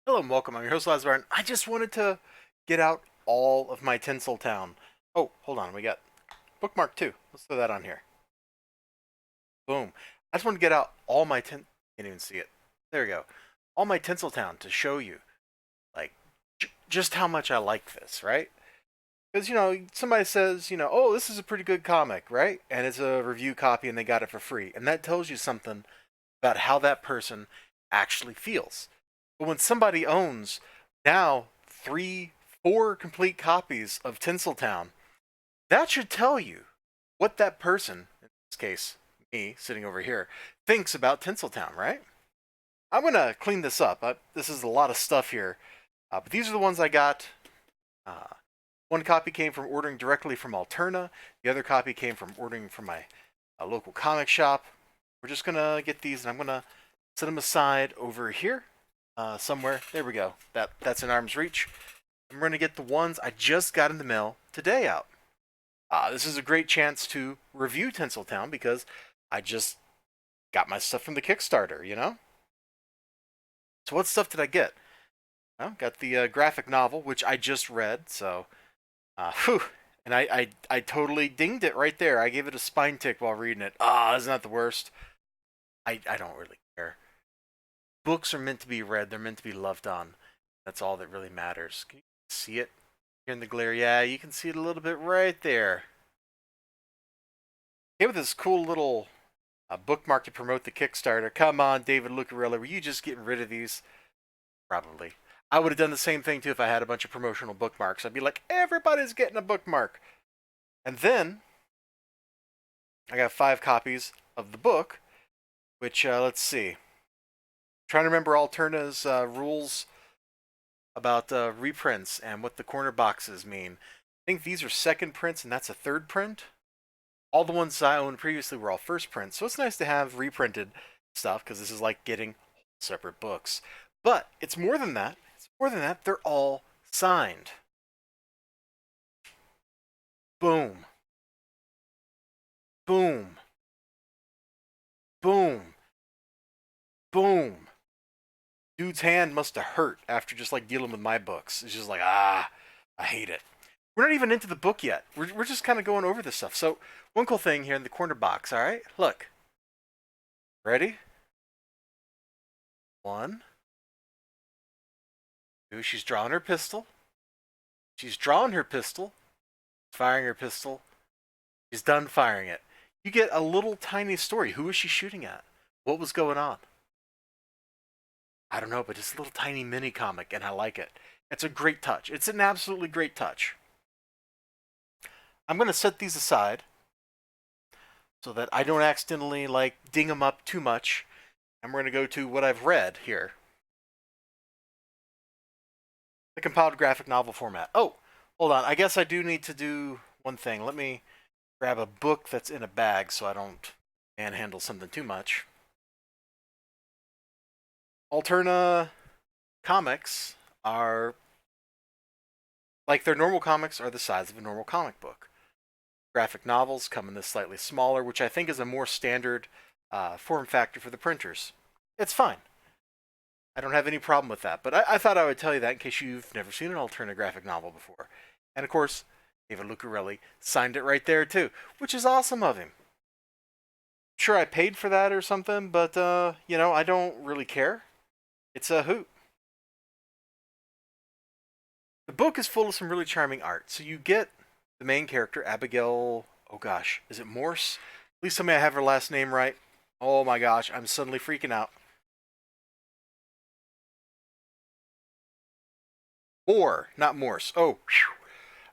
Hello and welcome. I'm your host, Elizibar, and I just wanted to get out all of my Tinsel Town. Oh, hold on. We got bookmark 2. Let's throw that on here. Boom. I just want to get out all my Can't even see it. There we go. All my Tinsel Town to show you, like, just how much I like this, right? Because, somebody says, oh, this is a pretty good comic, right? And it's a review copy and they got it for free. And that tells you something about how that person actually feels. But when somebody owns now three, four complete copies of Tinseltown, that should tell you what that person, in this case, me sitting over here, thinks about Tinseltown, right? I'm gonna clean this up. This is a lot of stuff here, but these are the ones I got. Uh, One copy came from ordering directly from Alterna. The other copy came from ordering from my local comic shop. We're just gonna get these, and I'm gonna set them aside over here somewhere. There we go. That's in arm's reach. I'm going to get the ones I just got in the mail today out. This is a great chance to review Tinseltown because I just got my stuff from the Kickstarter. So what stuff did I get? Well, got the graphic novel, which I just read, so whew. And I totally dinged it right there. I gave it a spine tick while reading it. Isn't that the worst? I don't really care. Books are meant to be read. They're meant to be loved on. That's all that really matters. Can you see it here in the glare? Yeah, you can see it a little bit right there. Hey, with this cool little bookmark to promote the Kickstarter. Come on, David Lucarelli, were you just getting rid of these? Probably. I would have done the same thing too if I had a bunch of promotional bookmarks. I'd be like, everybody's getting a bookmark. And then I got 5 copies of the book, which let's see. Trying to remember Alterna's rules about reprints and what the corner boxes mean. I think these are second prints and that's a third print. All the ones I owned previously were all first prints, so it's nice to have reprinted stuff because this is like getting separate books. But it's more than that. It's more than that. They're all signed. Boom. Boom. Boom. Boom. Dude's hand must have hurt after just like dealing with my books. It's just like, I hate it. We're not even into the book yet. We're just kind of going over this stuff. So, one cool thing here in the corner box, all right? Look. Ready? One, two. She's drawing her pistol. She's drawing her pistol, firing her pistol. She's done firing it. You get a little tiny story. Who was she shooting at? What was going on? I don't know, but it's a little tiny mini comic, and I like it. It's a great touch. It's an absolutely great touch. I'm going to set these aside so that I don't accidentally like ding them up too much. And we're going to go to what I've read here. The compiled graphic novel format. Oh, hold on. I guess I do need to do one thing. Let me grab a book that's in a bag so I don't manhandle something too much. Alterna Comics are like their normal comics are the size of a normal comic book. Graphic novels come in this slightly smaller, which I think is a more standard form factor for the printers. It's fine. I don't have any problem with that, but I thought I would tell you that in case you've never seen an Alterna graphic novel before. And of course, David Lucarelli signed it right there too, which is awesome of him. Sure, I paid for that or something, but I don't really care. It's a hoot. The book is full of some really charming art. So you get the main character, Abigail. Oh gosh, is it Morse? Please tell me I have her last name right. Oh my gosh, I'm suddenly freaking out. Moore, not Morse. Oh, whew.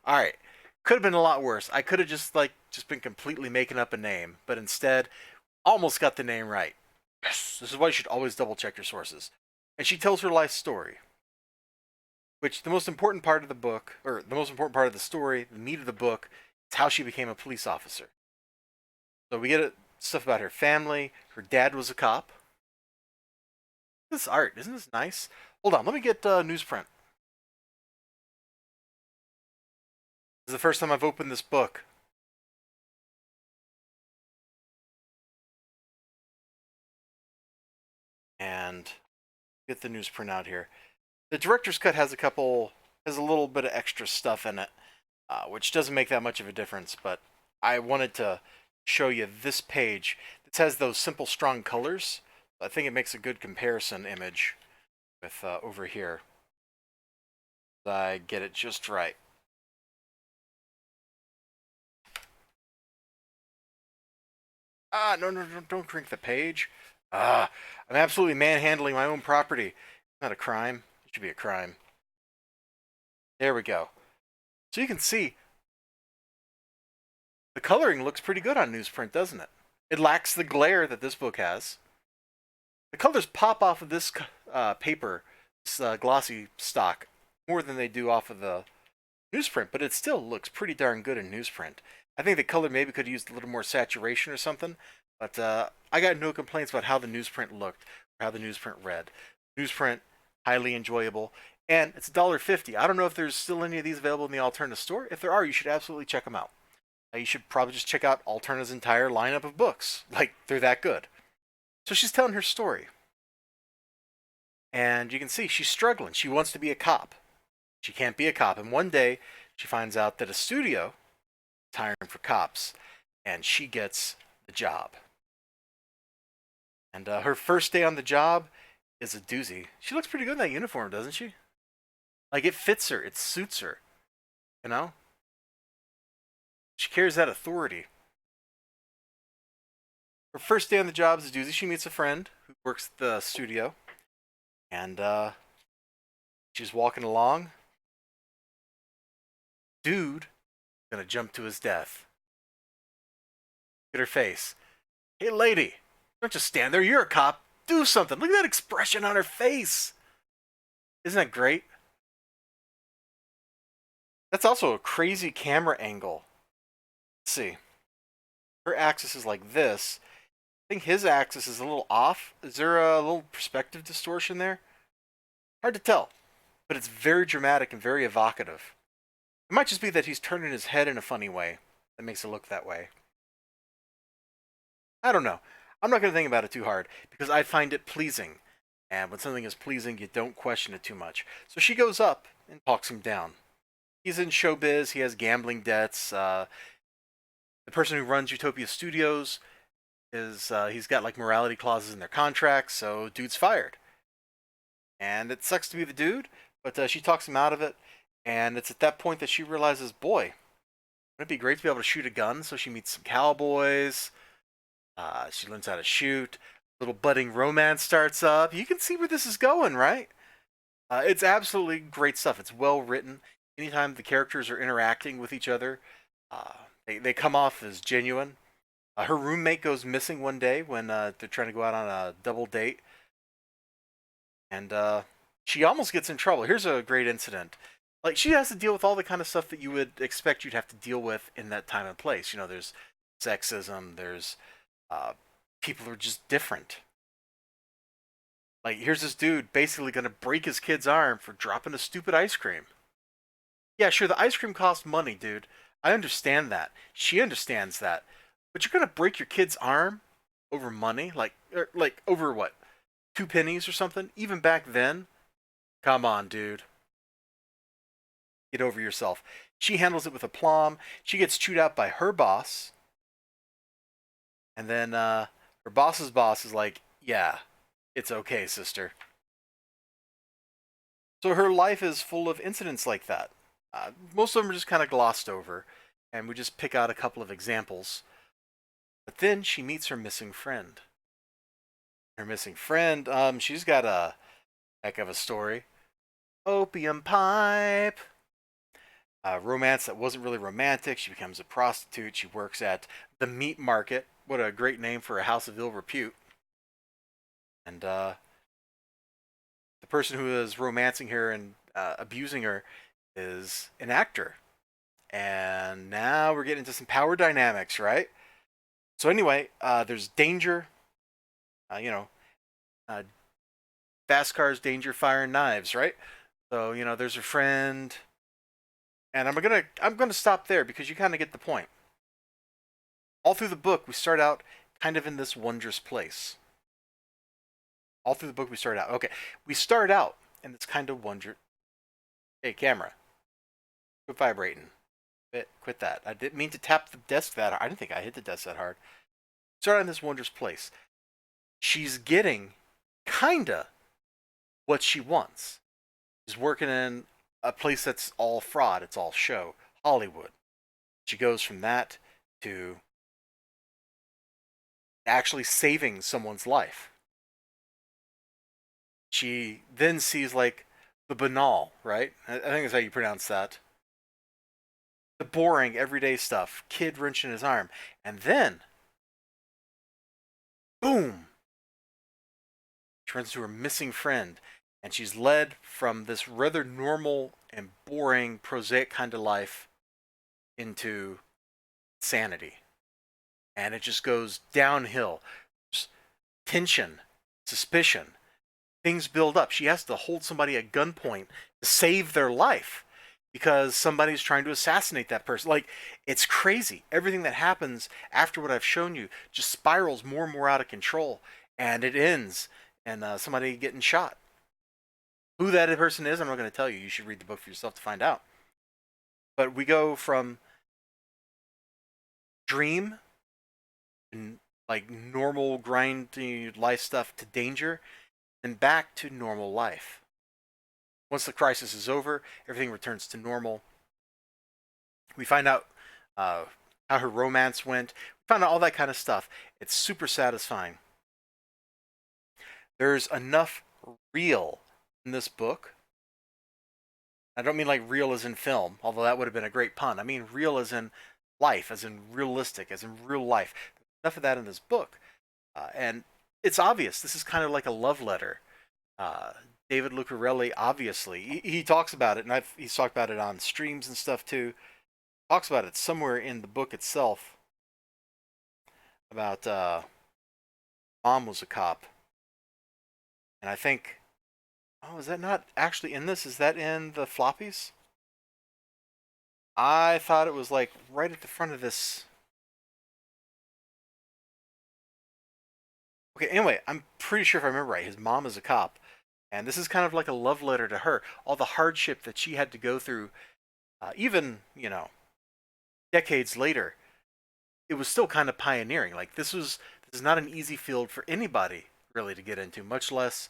All right. Could have been a lot worse. I could have just been completely making up a name, but instead, almost got the name right. Yes. This is why you should always double check your sources. And she tells her life story, which the most important part of the book, or the most important part of the story, the meat of the book, is how she became a police officer. So we get stuff about her family. Her dad was a cop. This art, isn't this nice? Hold on, let me get newsprint. This is the first time I've opened this book. And get the newsprint out here. The director's cut has a little bit of extra stuff in it, which doesn't make that much of a difference. But I wanted to show you this page. This has those simple, strong colors. I think it makes a good comparison image with over here. I get it just right. No, don't drink the page. I'm absolutely manhandling my own property. Not a crime. It should be a crime. There we go. So you can see the coloring looks pretty good on newsprint, doesn't it? It lacks the glare that this book has. The colors pop off of this paper, this glossy stock, more than they do off of the newsprint, but it still looks pretty darn good in newsprint. I think the color maybe could have used a little more saturation or something, but I got no complaints about how the newsprint looked or how the newsprint read. Newsprint, highly enjoyable, and it's $1.50. I don't know if there's still any of these available in the Alterna store. If there are, you should absolutely check them out. You should probably just check out Alterna's entire lineup of books. Like, they're that good. So she's telling her story. And you can see she's struggling. She wants to be a cop. She can't be a cop. And one day, she finds out that a studio is hiring for cops. And she gets the job. And her first day on the job is a doozy. She looks pretty good in that uniform, doesn't she? Like, it fits her. It suits her. You know? She carries that authority. Her first day on the job is a doozy. She meets a friend who works at the studio. And she's walking along. Dude gonna jump to his death. Look at her face. Hey, lady, don't just stand there. You're a cop. Do something. Look at that expression on her face. Isn't that great? That's also a crazy camera angle. Let's see. Her axis is like this. I think his axis is a little off. Is there a little perspective distortion there? Hard to tell, but it's very dramatic and very evocative. It might just be that he's turning his head in a funny way that makes it look that way. I don't know. I'm not going to think about it too hard because I find it pleasing. And when something is pleasing, you don't question it too much. So she goes up and talks him down. He's in showbiz. He has gambling debts. The person who runs Utopia Studios is he's got like morality clauses in their contracts, so dude's fired. And it sucks to be the dude, but she talks him out of it. And it's at that point that she realizes, boy, wouldn't it be great to be able to shoot a gun? So she meets some cowboys. She learns how to shoot. Little budding romance starts up. You can see where this is going, right? It's absolutely great stuff. It's well written. Anytime the characters are interacting with each other, they come off as genuine. Her roommate goes missing one day when they're trying to go out on a double date. And she almost gets in trouble. Here's a great incident. Like, she has to deal with all the kind of stuff that you would expect you'd have to deal with in that time and place. You know, there's sexism, there's people who are just different. Like, here's this dude basically going to break his kid's arm for dropping a stupid ice cream. Yeah, sure, the ice cream costs money, dude. I understand that. She understands that. But you're going to break your kid's arm over money? Like over what? 2 pennies or something? Even back then? Come on, dude. Get over yourself. She handles it with aplomb. She gets chewed out by her boss. And then her boss's boss is like, yeah, it's okay, sister. So her life is full of incidents like that. Most of them are just kind of glossed over. And we just pick out a couple of examples. But then she meets her missing friend. Her missing friend, she's got a heck of a story. Opium pipe. Romance that wasn't really romantic. She becomes a prostitute. She works at the meat market. What a great name for a house of ill repute. And the person who is romancing her and abusing her is an actor. And now we're getting into some power dynamics, right? So anyway, there's danger. Fast cars, danger, fire, and knives, right? So there's her friend. And I'm gonna stop there because you kind of get the point. All through the book, we start out kind of in this wondrous place. All through the book, we start out. Okay, we start out and it's kind of wonder. Hey, camera, quit vibrating. Quit that. I didn't mean to tap the desk that hard. I didn't think I hit the desk that hard. Start in this wondrous place. She's getting kinda what she wants. She's working in a place that's all fraud. It's all show. Hollywood. She goes from that to actually saving someone's life. She then sees like the banal, right? I think that's how you pronounce that. The boring, everyday stuff. Kid wrenching his arm. And then, boom! She runs to her missing friend. And she's led from this rather normal and boring, prosaic kind of life into sanity. And it just goes downhill. There's tension, suspicion. Things build up. She has to hold somebody at gunpoint to save their life because somebody's trying to assassinate that person. Like, it's crazy. Everything that happens after what I've shown you just spirals more and more out of control, and it ends in somebody getting shot. Who that person is, I'm not going to tell you. You should read the book for yourself to find out. But we go from dream and like normal grindy life stuff to danger, and back to normal life. Once the crisis is over, everything returns to normal. We find out how her romance went. We find out all that kind of stuff. It's super satisfying. There's enough real in this book. I don't mean like real as in film, although that would have been a great pun. I mean real as in life, as in realistic, as in real life. There's enough of that in this book. And it's obvious. This is kind of like a love letter. David Lucarelli, obviously, he talks about it, and he's talked about it on streams and stuff too. Talks about it somewhere in the book itself about mom was a cop, and I think, oh, is that not actually in this? Is that in the floppies? I thought it was like right at the front of this. Okay, anyway, I'm pretty sure if I remember right, his mom is a cop. And this is kind of like a love letter to her. All the hardship that she had to go through, even, decades later, it was still kind of pioneering. Like, this is not an easy field for anybody, really, to get into, much less,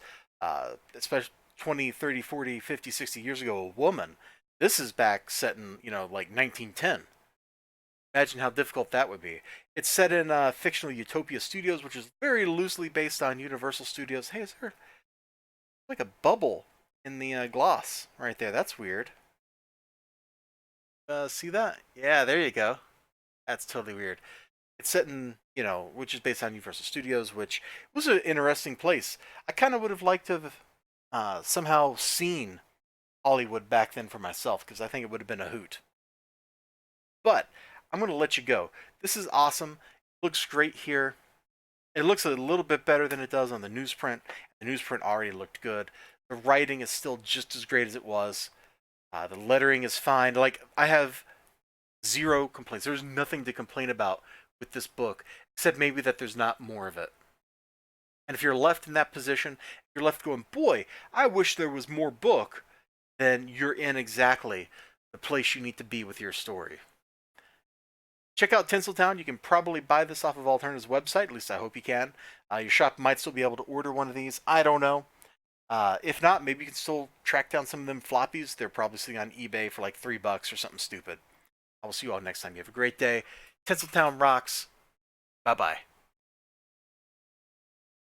especially 20, 30, 40, 50, 60 years ago, a woman. This is back set in, like 1910. Imagine how difficult that would be. It's set in fictional Utopia Studios, which is very loosely based on Universal Studios. Hey, is there like a bubble in the gloss right there? That's weird. See that? Yeah, there you go. That's totally weird. It's set in, which is based on Universal Studios, which was an interesting place. I kind of would have liked to have somehow seen Hollywood back then for myself, because I think it would have been a hoot. But I'm going to let you go. This is awesome. It looks great here. It looks a little bit better than it does on the newsprint. The newsprint already looked good. The writing is still just as great as it was. The lettering is fine. Like, I have zero complaints. There's nothing to complain about with this book, except maybe that there's not more of it. And if you're left in that position, you're left going, boy, I wish there was more book, then you're in exactly the place you need to be with your story. Check out Tinsel Town. You can probably buy this off of Alterna's website. At least I hope you can. Your shop might still be able to order one of these. I don't know. If not, maybe you can still track down some of them floppies. They're probably sitting on eBay for like $3 or something stupid. I will see you all next time. You have a great day. Tinsel Town rocks. Bye-bye.